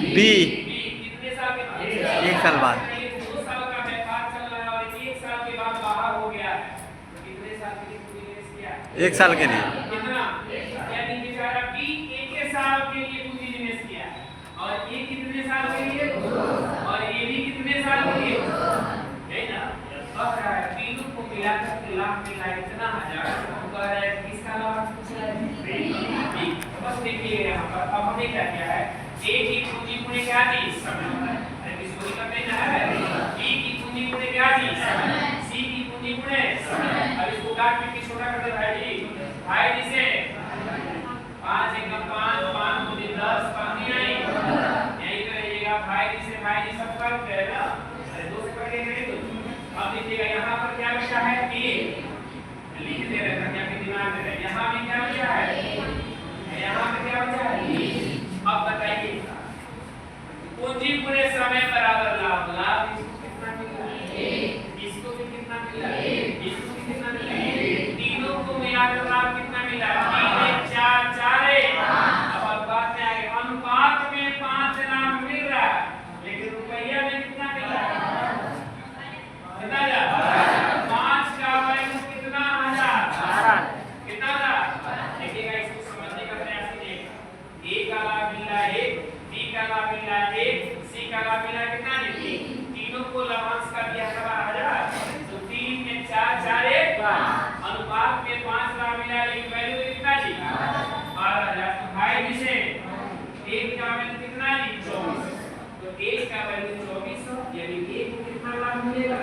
B कितने साल के बाद? 1 साल बाद। 2 साल का व्यापार चल रहा है और 1 साल के बाद बाहर हो गया है, तो कितने साल के लिए पूंजी निवेश किया? 1 साल के लिए। कितना? यानी बेचारा बी 1 साल के लिए पूंजी निवेश किया है और ये कितने साल के लिए और ये भी कितने साल के लिए, है ना? अब रहा है तीनों को मिलाकर के लाभ मिला इतना हजार, हम कह रहे हैं किसका लाभ पूछ रहे हैं? बस देखिए यहाँ पर अब हमने क्या किया है, ए की पूंजी पूरे क्या दी? समय। अरे किसको करते हैं? बी की पूंजी पूरे क्या दी? समय। सी की पूंजी पूरे समय। अब इसको काट के छोटा कर दे भाई जी, भाई जी से 5 एकम 5 5 दूनी 10 पानी आई, यही तो रहिएगा भाई जी से भाई जी सब कर दे ना, अरे 2 से करके नहीं तो अब देखिएगा यहाँ पर क्या बचा है? ए लिख दे रहे हैं क्या दिमाग में रहे, यहाँ भी क्या बचा है? यहाँ पे क्या बचा है? अब बताइए पूंजी पूरे समय बराबर लाभ, लाभ इसको कितना मिला? इसको भी कितना मिला? इसको भी कितना मिला? तीनों को मिलाकर लाभ कितना मिला? 3 4 4 अब बात में आगे अनुपात में 5 लाभ मिल रहा है, लेकिन रुपया में कितना मिल रहा है? कितना जा? 5 का वैल्यू कितना हजार? कितना था? देखिएगा इसको समझने का प्रयास कीजिएगा। ए का लाभ मिल रहा है 1, बी का लाभ मिल रहा है 1, सी का लाभ मिल रहा है कितना? तीनों को लाभांश का दिया 12,000, तो 3 में 4 4 1 अनुपात में 5 लाभ मिला, लेकिन वैल्यू कितना जी? 12,000। तो भाई जी से 1 का वैल्यू कितना जी? 24, तो 1 का वैल्यू 24, यानी 1 को कितना लाभ मिलेगा?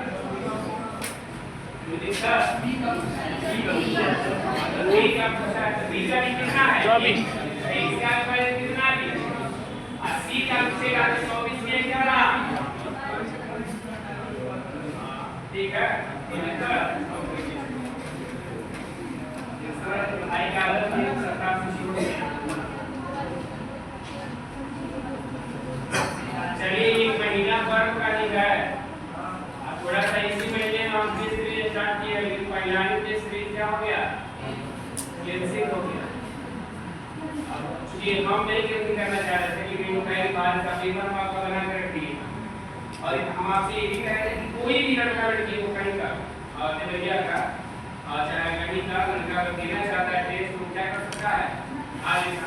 बी का कितना है? 24। इसका वैल्यू कितना है? 80 का पूछेगा तो 24 में क्या रहा? ठीक है, आई का सरकार से शुरू चलिए एक महीना पर्व का लिखा है, थोड़ा सा इसी महीने में हम सीरीज स्टार्ट किया, लेकिन पहला ही सीरीज क्या हो गया? कैंसिल हो गया। अब ये हम नहीं कैंसिल करना चाह रहे थे, लेकिन पहली बार का पेपर हम आपको बना कर रखिए, और हम आपसे ये भी कह रहे हैं कि कोई भी लड़का लड़की को कहीं का और भैया का चाहे कहीं का लड़का देना चाहता है टेस्ट, तो क्या कर सकता है?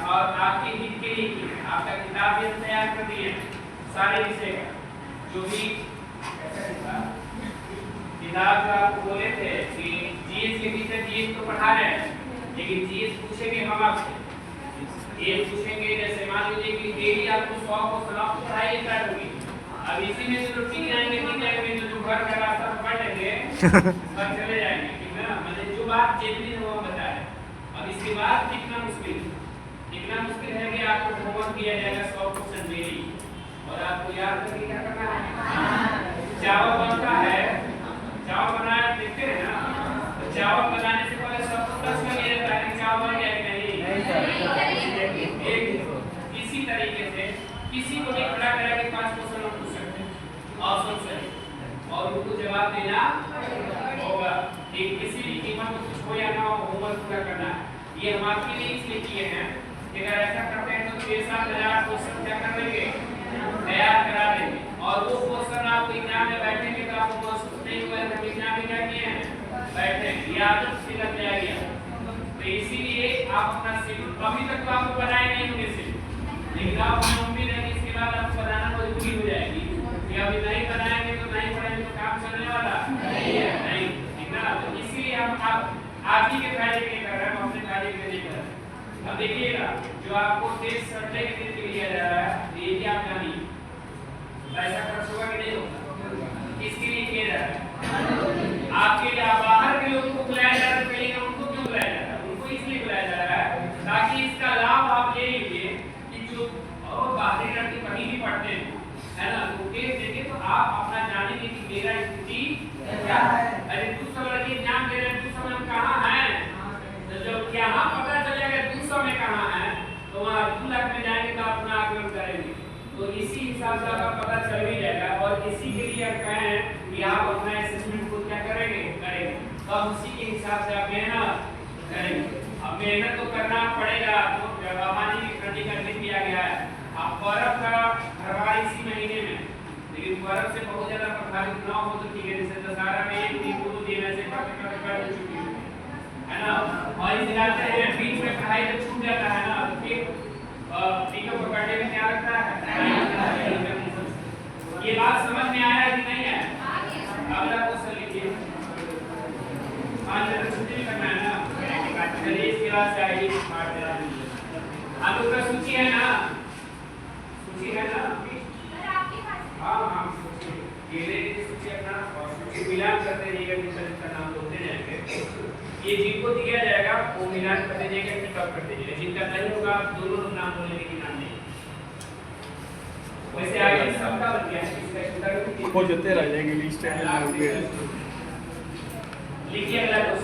और आपके हित के लिए आपका किताब भी तैयार कर दिए सारे विषय का, जो भी किताब जो आपको बोले थे कि जीएस के भीतर जीएस तो पढ़ा रहे हैं, लेकिन जीएस पूछेंगे हम आपसे, ये पूछेंगे जैसे मान लीजिए कि डेली आपको 100 क्वेश्चन आपको पढ़ाई स्टार्ट होगी, अब इसी में से जो ठीक आएंगे जो घर का रास्ता पढ़ लेंगे और चले जाएंगे, ठीक है ना? मतलब जो बात जितनी वो हम बता रहे। अब इसके बाद कितना मुश्किल है कि आपको होमवर्क दिया जाएगा 100 क्वेश्चन डेली, और आपको याद करके क्या करना है? चावल बनता है, चावल बनाया देखते हैं ना, तो चावल बनाने से पहले सब कुछ टच कर लिया जाता है, चावल बन गया कि नहीं? इसी तरीके से किसी को भी खड़ा करा के 5 क्वेश्चन हम पूछ सकते हैं ऑप्शन से, और उनको जवाब देना होगा कि किसी भी कीमत पर कुछ हो या ना हो, होमवर्क पूरा करना है। ये हम आपके लिए इसलिए किए हैं कि अगर ऐसा करते हैं तो 6-7 क्वेश्चन क्या कर लेंगे? तैयार करा देंगे, और वो क्वेश्चन आप एग्जाम में बैठेंगे तो आपको महसूस नहीं हुआ कि एग्जाम में क्या किए हैं? बैठे याद से लग जाएगा। तो इसीलिए आप अपना शेड्यूल अभी तक तो आपको बनाए नहीं होंगे शेड्यूल, लेकिन आप हमें उम्मीद है कि इसके बाद आपको बनाना मजबूरी हो जाएगी कि अभी नहीं बनाएंगे तो नहीं पढ़ेंगे तो काम चलने वाला नहीं, ठीक है ना? तो इसीलिए हम आप ही के फायदे के लिए कर रहे हैं, हम अपने फायदे के लिए नहीं कर रहे। अब देखिएगा जो आपको टेस्ट संडे के दिन दिया जा रहा है, ये भी आप जानिए पैसा खर्च होगा कि नहीं होगा? किसके लिए किया जा रहा है? आपके लिए। बाहर के लोगों को बुलाया जा रहा है, कहीं उनको क्यों बुलाया जा रहा है? उनको इसलिए बुलाया जा रहा है ताकि इसका लाभ आप ले लीजिए कि जो बाहरी लड़के कहीं भी पढ़ते हैं, है ना, तो टेस्ट देंगे तो आप अपना जानेंगे कि मेरा स्थिति क्या है। अरे दूसरा लड़के एग्जाम दे रहे हैं, दूसरा में कहाँ है, तो जब यहाँ पता चल जाएगा दूसरा में कहाँ है, तो वहाँ 2 लाख में जाएंगे तो अपना आकलन करेंगे। तो इसी हिसाब से आपका पता चल ही जाएगा, और इसी के लिए आप कहें कि आप अपना असेसमेंट को क्या करेंगे? तो उसी के हिसाब से आप मेहनत करेंगे। अब मेहनत तो करना पड़ेगा, तो सामाजिक खंडीकरण किया गया है। आप बर्फ का इसी महीने में, लेकिन बर्फ से बहुत ज्यादा प्रभावित ना हो तो ठीक है, जैसे दशहरा में एक दिन 2 दिन ऐसे कर छुट्टी है ना। और इस इलाके में बीच में पढ़ाई जब छूट जाता है ना तो फिर टीका पकड़ने में क्या लगता है। ये बात समझ में आया कि नहीं है? अगला क्वेश्चन लिखिए। आज छुट्टी भी करना है ना, चलिए इसके बाद से आइए आप लोग का सूची है ना, सूची है ना? हाँ हाँ सूची, ये ले लीजिए सूची अपना और सूची मिलान करते रहिएगा, जिसका नाम बोलते जाएंगे। ये जिनको दिया जाएगा वो मिलान करते जाइएगा, टिकअप करते जाइएगा, जिनका नहीं होगा दोनों लोग नाम बोलेंगे कि नाम नहीं। वैसे आगे सबका बन गया है, इसका छोटा वो जते रह जाएंगे लिस्ट है। लिखिए अगला क्वेश्चन।